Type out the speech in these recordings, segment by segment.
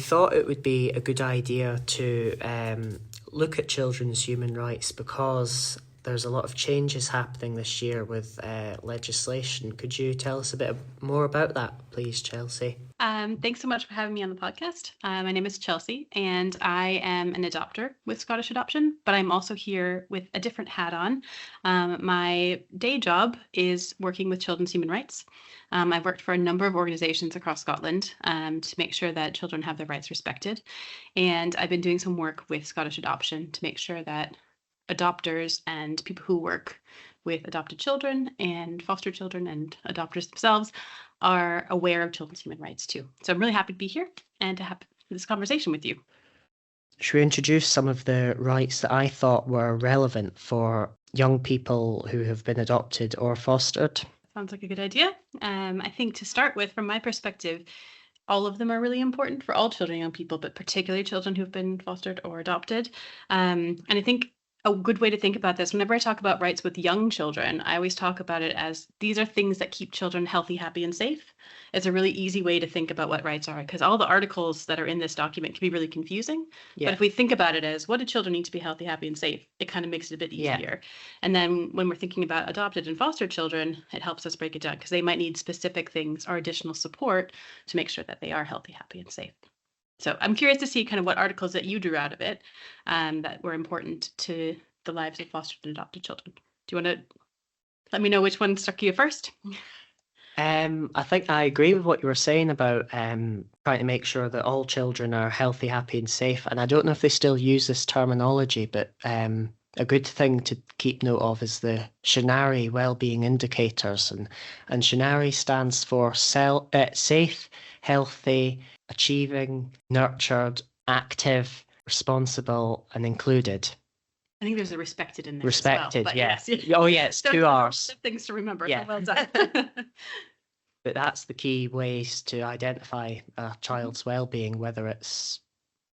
thought it would be a good idea to look at children's human rights because there's a lot of changes happening this year with legislation. Could you tell us a bit more about that, please, Chelsea? Thanks so much for having me on the podcast. My name is Chelsea, and I am an adopter with Scottish Adoption, but I'm also here with a different hat on. My day job is working with children's human rights. I've worked for a number of organizations across Scotland to make sure that children have their rights respected. And I've been doing some work with Scottish Adoption to make sure that adopters and people who work with adopted children and foster children and adopters themselves are aware of children's human rights too. So I'm really happy to be here and to have this conversation with you. Should we introduce some of the rights that I thought were relevant for young people who have been adopted or fostered? Sounds like a good idea. I think to start with, from my perspective, all of them are really important for all children and young people, but particularly children who've been fostered or adopted. And I think a good way to think about this, whenever I talk about rights with young children, I always talk about it as these are things that keep children healthy, happy, and safe. It's a really easy way to think about what rights are, because all the articles that are in this document can be really confusing. Yeah. But if we think about it as what do children need to be healthy, happy, and safe, it kind of makes it a bit easier. Yeah. And then when we're thinking about adopted and fostered children, it helps us break it down because they might need specific things or additional support to make sure that they are healthy, happy, and safe. So I'm curious to see kind of what articles that you drew out of it that were important to the lives of fostered and adopted children. Do you want to let me know which one struck you first? I think I agree with what you were saying about trying to make sure that all children are healthy, happy, and safe. And I don't know if they still use this terminology, but a good thing to keep note of is the Shinari Wellbeing Indicators. And Shinari stands for safe, healthy, achieving, nurtured, active, responsible, and included. I think there's a respected in there. Respected, as well, yeah. Yes. Oh, yeah, it's 2 R's. Things to remember. Yeah. So well done. But that's the key ways to identify a child's well-being, whether it's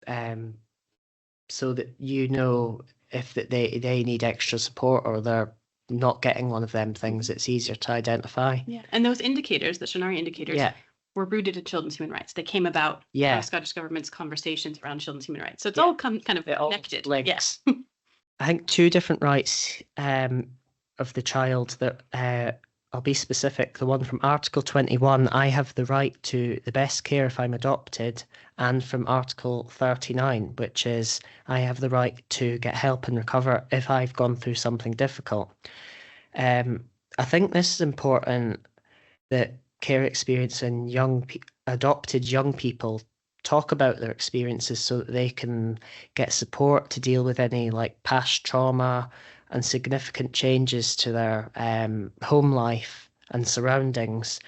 so that you know if that they need extra support or they're not getting one of them things, it's easier to identify. Yeah, and those indicators, the Shinari indicators, were rooted in children's human rights. They came about from the Scottish Government's conversations around children's human rights. So it's all kind of connected. Yes. I think 2 different rights of the child that I'll be specific. The one from Article 21, I have the right to the best care if I'm adopted, and from Article 39, which is I have the right to get help and recover if I've gone through something difficult. I think this is important that care experience and adopted young people talk about their experiences so that they can get support to deal with any like past trauma and significant changes to their home life and surroundings.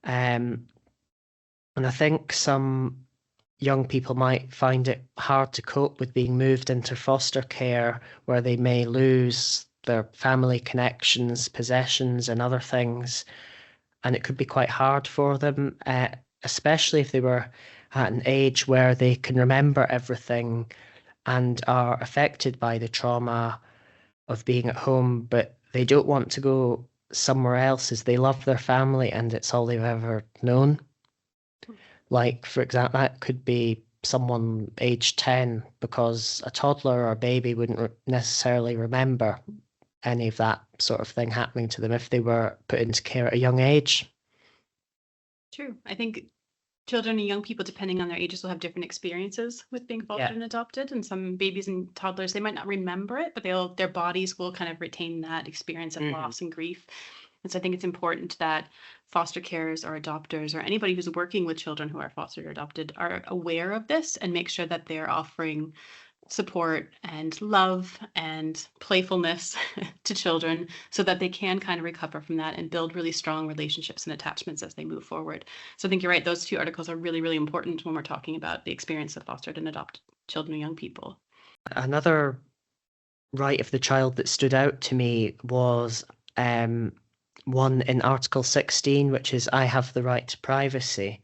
And I think some young people might find it hard to cope with being moved into foster care where they may lose their family connections, possessions, and other things. And it could be quite hard for them, especially if they were at an age where they can remember everything and are affected by the trauma of being at home, but they don't want to go somewhere else as they love their family and it's all they've ever known. Like, for example, that could be someone aged 10 because a toddler or a baby wouldn't necessarily remember any of that sort of thing happening to them if they were put into care at a young age. True. I think children and young people, depending on their ages, will have different experiences with being fostered and adopted. And some babies and toddlers, they might not remember it, but their bodies will kind of retain that experience of loss and grief. And so I think it's important that foster carers or adopters or anybody who's working with children who are fostered or adopted are aware of this and make sure that they're offering support and love and playfulness to children so that they can kind of recover from that and build really strong relationships and attachments as they move forward. So I think you're right. Those 2 articles are really, really important when we're talking about the experience of fostered and adopted children and young people. Another right of the child that stood out to me was one in Article 16, which is I have the right to privacy.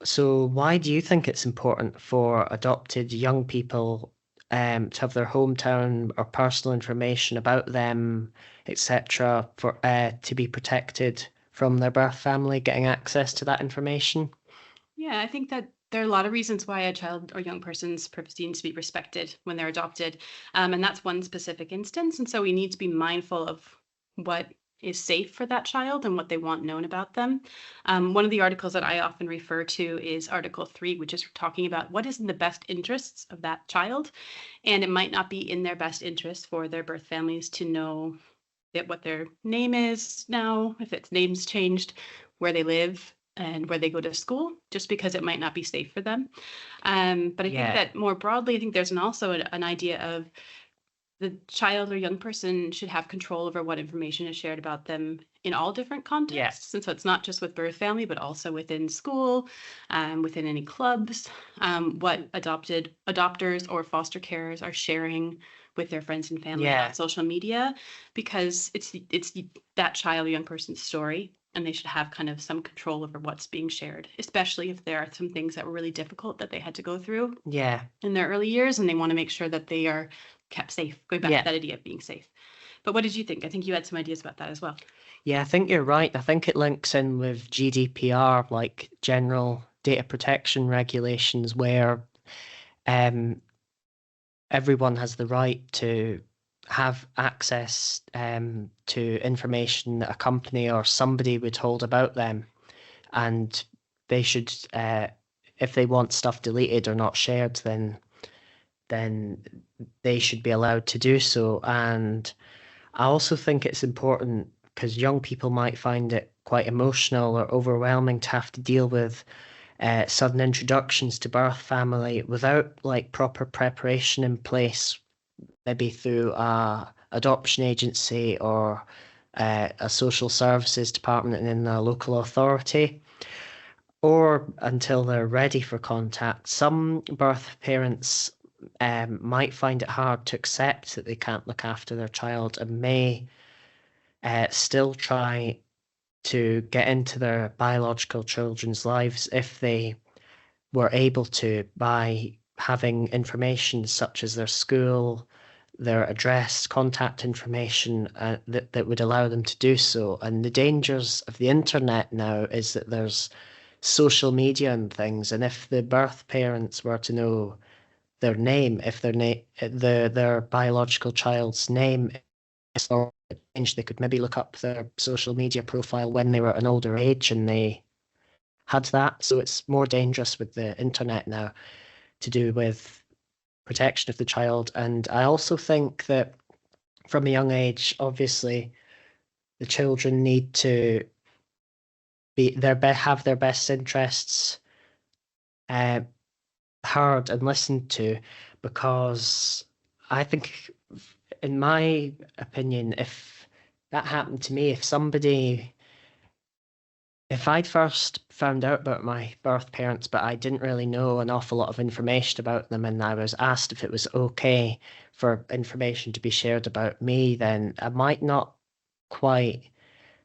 So why do you think it's important for adopted young people to have their hometown or personal information about them, etc., for to be protected from their birth family getting access to that information? Yeah, I think that There are a lot of reasons why a child or young person's privacy needs to be respected when they're adopted. And that's one specific instance. And so we need to be mindful of what is safe for that child and what they want known about them. One of the articles that I often refer to is Article 3, which is talking about what is in the best interests of that child. And it might not be in their best interest for their birth families to know what their name is now, if its name's changed, where they live, and where they go to school, just because it might not be safe for them. But I think that more broadly, I think there's also an idea of the child or young person should have control over what information is shared about them in all different contexts. And so it's not just with birth family, but also within school, within any clubs, what adopters or foster carers are sharing with their friends and family on social media, because it's that child or young person's story, and they should have kind of some control over what's being shared, especially if there are some things that were really difficult that they had to go through in their early years, and they want to make sure that they are kept safe, going back to that idea of being safe. But what did you think? I think you had some ideas about that as well. Yeah, I think you're right. I think it links in with GDPR, like general data protection regulations, where everyone has the right to have access to information that a company or somebody would hold about them. And they should, if they want stuff deleted or not shared, then they should be allowed to do so. And I also think it's important because young people might find it quite emotional or overwhelming to have to deal with sudden introductions to birth family without like proper preparation in place, maybe through a adoption agency or a social services department in a local authority, or until they're ready for contact. Some birth parents might find it hard to accept that they can't look after their child and may still try to get into their biological children's lives if they were able to by having information such as their school, their address, contact information that would allow them to do so. And the dangers of the internet now is that there's social media and things, and if the birth parents were to know their name, if their biological child's name is or changed, they could maybe look up their social media profile when they were at an older age and they had that. So it's more dangerous with the internet now to do with protection of the child. And I also think that from a young age, obviously, the children need to have their best interests heard and listened to, because I think, in my opinion, if that happened to me, if I'd first found out about my birth parents, but I didn't really know an awful lot of information about them, and I was asked if it was okay for information to be shared about me, then I might not quite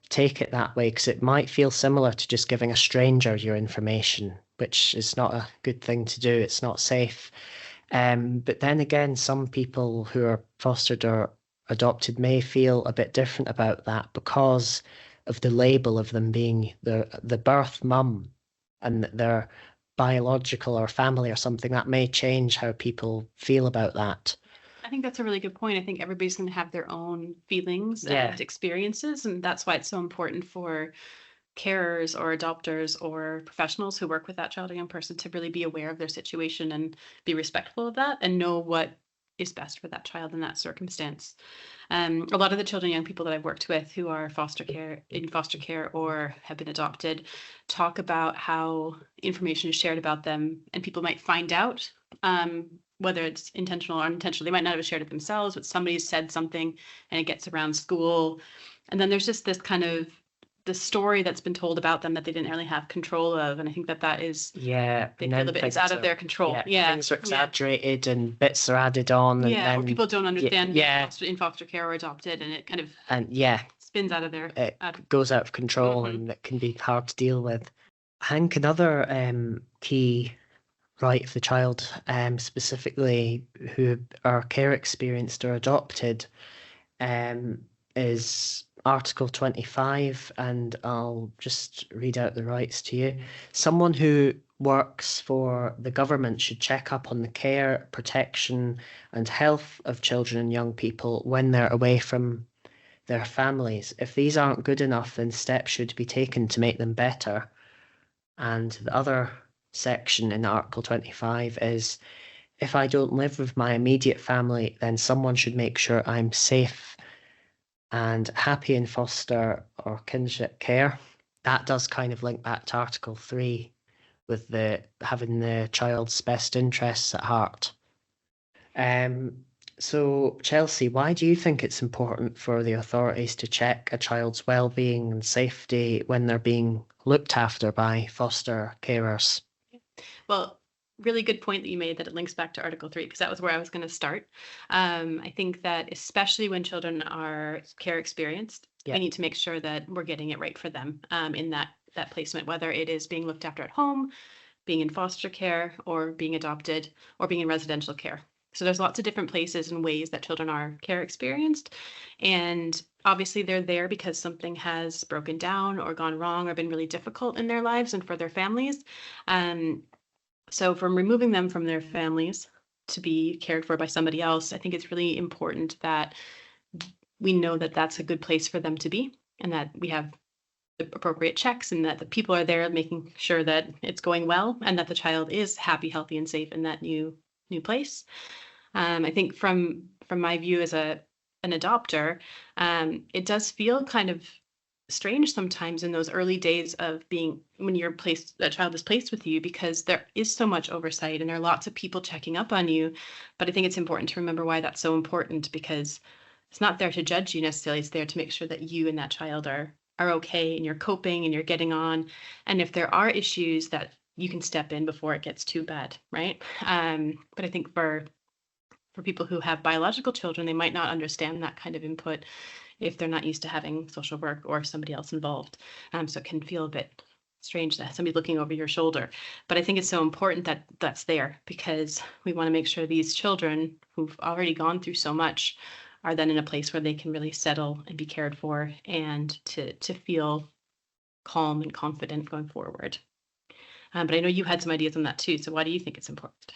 take it that way, because it might feel similar to just giving a stranger your information, which is not a good thing to do. It's not safe. But then again, some people who are fostered or adopted may feel a bit different about that because of the label of them being the birth mum and their biological or family or something. That may change how people feel about that. I think that's a really good point. I think everybody's going to have their own feelings and experiences, and that's why it's so important for carers or adopters or professionals who work with that child or young person to really be aware of their situation and be respectful of that and know what is best for that child in that circumstance. A lot of the children and young people that I've worked with who are in foster care or have been adopted talk about how information is shared about them, and people might find out, whether it's intentional or unintentional. They might not have shared it themselves, but somebody said something and it gets around school. And then there's just this kind of the story that's been told about them that they didn't really have control of. And I think that is, they feel a bit, it's out of their control. Things are exaggerated and bits are added on. And then, or people don't understand in foster care or adopted, and it kind of spins out of their... It goes out of control, and it can be hard to deal with. I think another key right of the child, specifically who are care experienced or adopted, is Article 25, and I'll just read out the rights to you. Someone who works for the government should check up on the care, protection, and health of children and young people when they're away from their families. If these aren't good enough, then steps should be taken to make them better. And the other section in Article 25 is if I don't live with my immediate family, then someone should make sure I'm safe and happy in foster or kinship care. That does kind of link back to Article 3 with the having the child's best interests at heart. So, Chelsea, why do you think it's important for the authorities to check a child's well-being and safety when they're being looked after by foster carers? Well, really good point that you made that it links back to Article 3, because that was where I was going to start. I think that especially when children are care experienced, Yeah. we need to make sure that we're getting it right for them in that placement, whether it is being looked after at home, being in foster care, or being adopted, or being in residential care. So there's lots of different places and ways that children are care experienced. And obviously they're there because something has broken down or gone wrong or been really difficult in their lives and for their families. So from removing them from their families to be cared for by somebody else, I think it's really important that we know that that's a good place for them to be and that we have the appropriate checks and that the people are there making sure that it's going well and that the child is happy, healthy, and safe in that new place. I think from my view as an adopter, it does feel kind of strange sometimes in those early days of being when a child is placed with you, because there is so much oversight and there are lots of people checking up on you. But I think it's important to remember why that's so important, because it's not there to judge you necessarily. It's there to make sure that you and that child are okay and you're coping and you're getting on. And if there are issues, that you can step in before it gets too bad, right? But I think for people who have biological children, they might not understand that kind of input if they're not used to having social work or somebody else involved. So it can feel a bit strange that somebody's looking over your shoulder. But I think it's so important that that's there, because we want to make sure these children who've already gone through so much are then in a place where they can really settle and be cared for and to feel calm and confident going forward. But I know you had some ideas on that too. So why do you think it's important?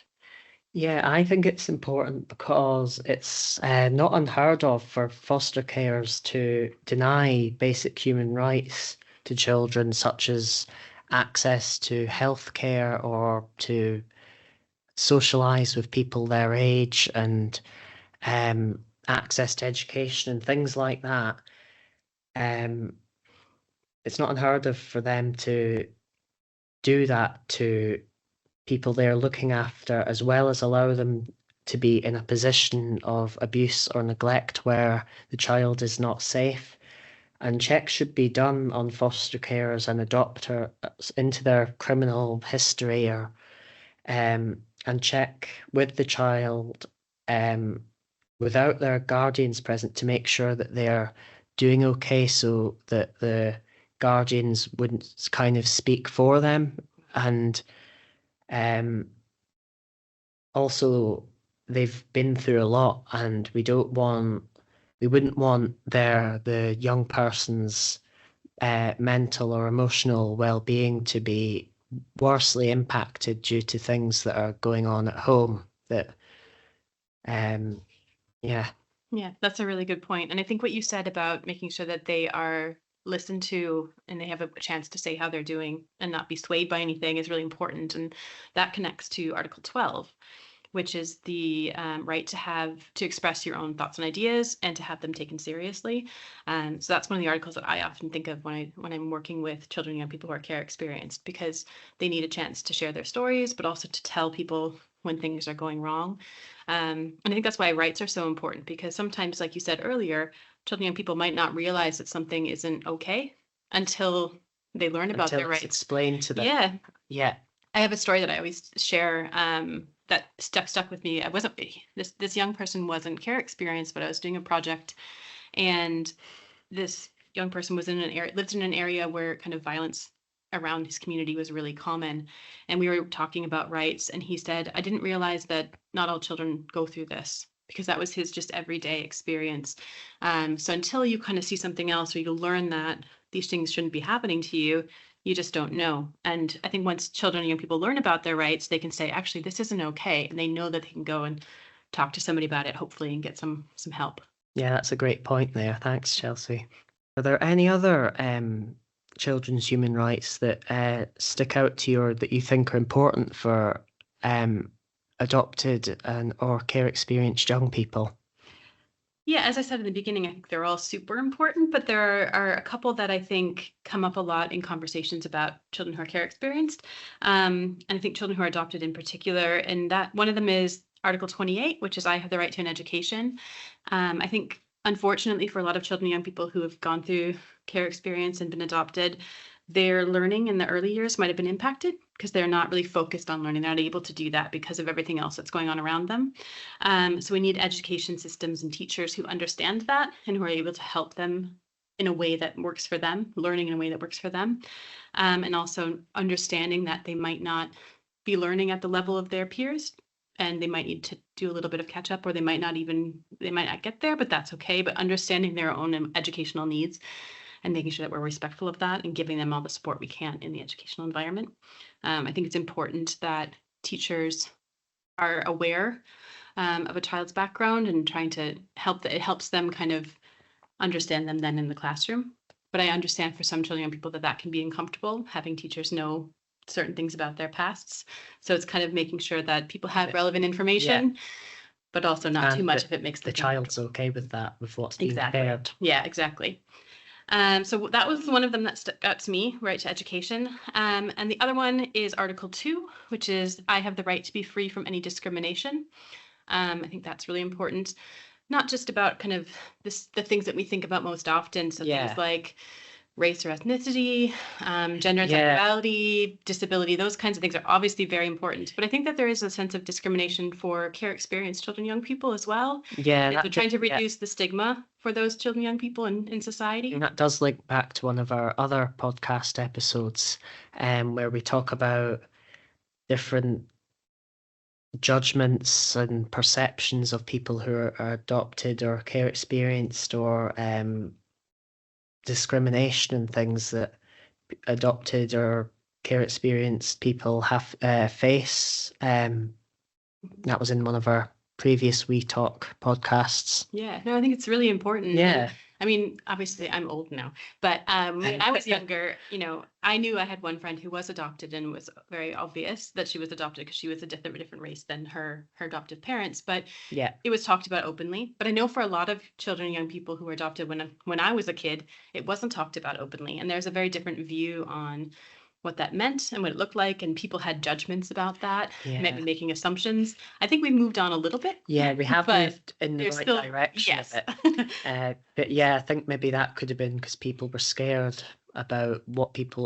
Yeah, I think it's important because it's not unheard of for foster carers to deny basic human rights to children, such as access to healthcare or to socialize with people their age and access to education and things like that. It's not unheard of for them to do that to people they're looking after, as well as allow them to be in a position of abuse or neglect where the child is not safe. And checks should be done on foster carers and adopters into their criminal history or and check with the child without their guardians present to make sure that they're doing okay, so that the guardians wouldn't kind of speak for them. And also they've been through a lot, and we wouldn't want the young person's mental or emotional well-being to be worsely impacted due to things that are going on at home. That yeah. Yeah, that's a really good point. And I think what you said about making sure that they are listened to and they have a chance to say how they're doing and not be swayed by anything is really important. And that connects to Article 12, which is the right to express your own thoughts and ideas and to have them taken seriously. So that's one of the articles that I often think of when I'm working with children and young people who are care experienced, because they need a chance to share their stories, but also to tell people when things are going wrong. And I think that's why rights are so important, because sometimes, like you said earlier, children and young people might not realize that something isn't okay until they learn about their rights. Explained to them. Yeah. Yeah. I have a story that I always share that stuck with me. This young person wasn't care experienced, but I was doing a project, and this young person lived in an area where kind of violence around his community was really common. And we were talking about rights, and he said, I didn't realize that not all children go through this, because that was his just everyday experience. So until you kind of see something else, or you learn that these things shouldn't be happening to you, You just don't know. And I think once children and young people learn about their rights, they can say, actually, this isn't okay. And they know that they can go and talk to somebody about it, hopefully, and get some help. Yeah, that's a great point there. Thanks, Chelsea. Are there any other children's human rights that stick out to you or that you think are important for adopted and or care experienced young people? Yeah, as I said in the beginning, I think they're all super important, but there are a couple that I think come up a lot in conversations about children who are care experienced. And I think children who are adopted in particular. And that one of them is Article 28, which is I have the right to an education. I think, unfortunately, for a lot of children and young people who have gone through care experience and been adopted, their learning in the early years might have been impacted because they're not really focused on learning. They're not able to do that because of everything else that's going on around them. So we need education systems and teachers who understand that and who are able to help them in a way that works for them, learning in a way that works for them, and also understanding that they might not be learning at the level of their peers and they might need to do a little bit of catch up, or they might not get there, but that's okay. But understanding their own educational needs and making sure that we're respectful of that and giving them all the support we can in the educational environment. I think it's important that teachers are aware of a child's background and trying to help that it helps them kind of understand them then in the classroom. But I understand for some children and people that can be uncomfortable, having teachers know certain things about their pasts. So it's kind of making sure that people have relevant information, but also not too much if it makes the child's okay with that, with what's being shared. Yeah, exactly. So that was one of them that stuck out to me, right to education. And the other one is Article 2, which is I have the right to be free from any discrimination. I think that's really important, not just about kind of the things that we think about most often. So things like race or ethnicity, gender and sexuality, disability, those kinds of things are obviously very important. But I think that there is a sense of discrimination for care experienced children, young people as well. Yeah. So trying to reduce the stigma for those children, young people in society. And that does link back to one of our other podcast episodes where we talk about different judgments and perceptions of people who are adopted or care experienced or discrimination and things that adopted or care experienced people have face. That was in one of our previous We Talk podcasts. Yeah, no, I think it's really important. Yeah. I mean, obviously I'm old now, but when I was younger, I knew I had one friend who was adopted, and it was very obvious that she was adopted because she was a different race than her adoptive parents. But it was talked about openly. But I know for a lot of children and young people who were adopted when I was a kid, it wasn't talked about openly. And there's a very different view on what that meant and what it looked like, and people had judgments about that, maybe making assumptions. I think we've moved on a little bit. Yeah, we have moved in the right direction a bit. But yeah, I think maybe that could have been because people were scared about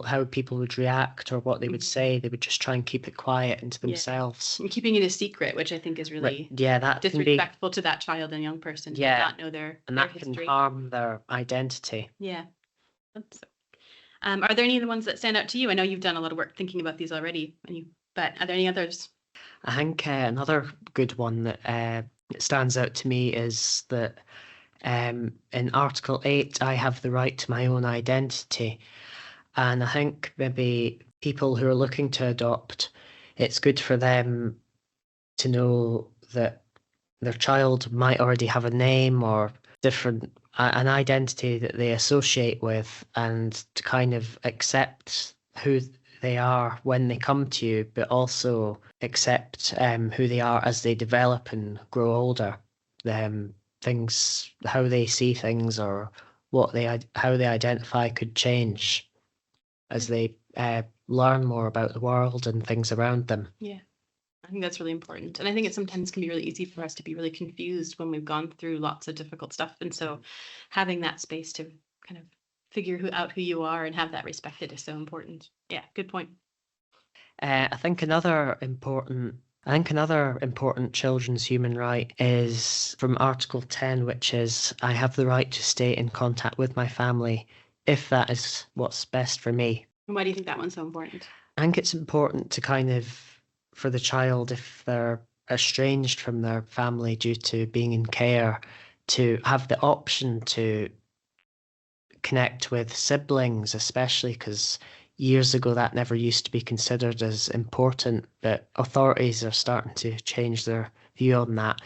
how people would react or what they would say. They would just try and keep it quiet into themselves. And keeping it a secret, which I think is really that disrespectful to that child and young person to not know their history. Can harm their identity. Yeah. Are there any of the ones that stand out to you? I know you've done a lot of work thinking about these already, but are there any others? I think another good one that stands out to me is that in Article 8, I have the right to my own identity. And I think maybe people who are looking to adopt, it's good for them to know that their child might already have a name or an identity that they associate with, and to kind of accept who they are when they come to you, but also accept who they are as they develop and grow older. How they see things or how they identify could change as they learn more about the world and things around them. Yeah. I think that's really important. And I think it sometimes can be really easy for us to be really confused when we've gone through lots of difficult stuff. And so having that space to kind of figure out who you are and have that respected is so important. Yeah, good point. I think another important children's human right is from Article 10, which is I have the right to stay in contact with my family if that is what's best for me. And why do you think that one's so important? I think it's important to kind of, for the child, if they're estranged from their family due to being in care, to have the option to connect with siblings, especially because years ago that never used to be considered as important, but authorities are starting to change their view on that,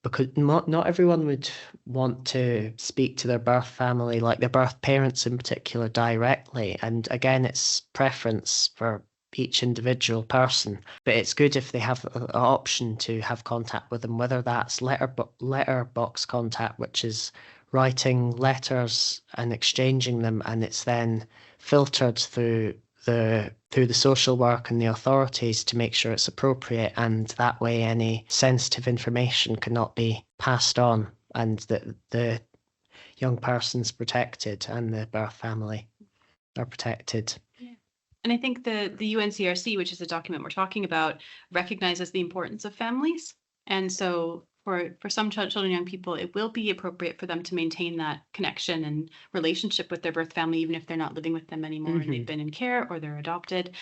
because not everyone would want to speak to their birth family, like their birth parents in particular, directly. And again, it's preference for each individual person, but it's good if they have an option to have contact with them, whether that's letterbox contact, which is writing letters and exchanging them, and it's then filtered through the social work and the authorities to make sure it's appropriate, and that way any sensitive information cannot be passed on, and that the young person's protected and the birth family are protected. Yeah. And I think the UNCRC, which is the document we're talking about, recognizes the importance of families. And so for some children and young people, it will be appropriate for them to maintain that connection and relationship with their birth family, even if they're not living with them anymore and they've been in care or they're adopted.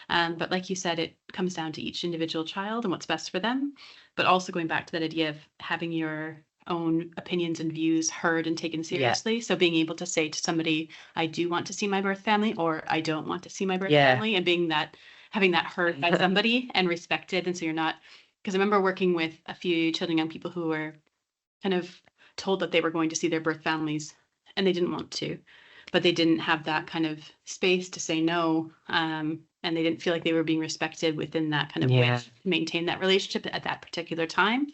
But like you said, it comes down to each individual child and what's best for them. But also going back to that idea of having your own opinions and views heard and taken seriously. So being able to say to somebody, I do want to see my birth family, or I don't want to see my birth family, and having that heard by somebody and respected. And so you're not, because I remember working with a few children, young people who were kind of told that they were going to see their birth families and they didn't want to, but they didn't have that kind of space to say no. And they didn't feel like they were being respected within that kind of way to maintain that relationship at that particular time.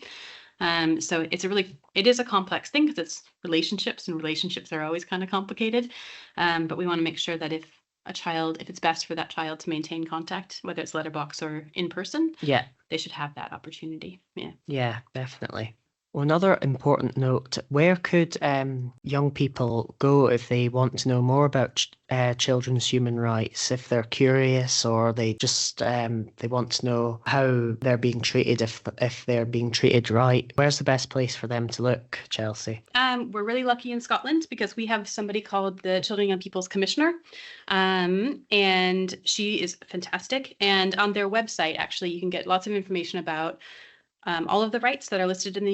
So it is a complex thing because it's relationships, and relationships are always kind of complicated. But we want to make sure that if it's best for that child to maintain contact, whether it's letterbox or in person, they should have that opportunity. Yeah, definitely. Well, another important note, where could young people go if they want to know more about children's human rights, if they're curious, or they just they want to know how they're being treated, if they're being treated right? Where's the best place for them to look, Chelsea? We're really lucky in Scotland because we have somebody called the Children and Young People's Commissioner, and she is fantastic. And on their website, actually, you can get lots of information about all of the rights that are listed in the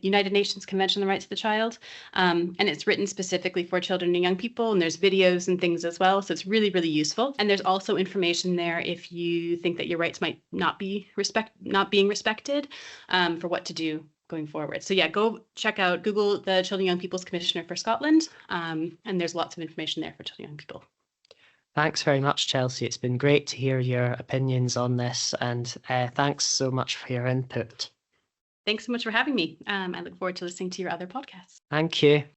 United Nations Convention on the Rights of the Child. And it's written specifically for children and young people, and there's videos and things as well. So it's really, really useful. And there's also information there if you think that your rights might not being respected, for what to do going forward. So yeah, go check out, Google the Children and Young People's Commissioner for Scotland. And there's lots of information there for children and young people. Thanks very much, Chelsea. It's been great to hear your opinions on this, and thanks so much for your input. Thanks so much for having me. I look forward to listening to your other podcasts. Thank you.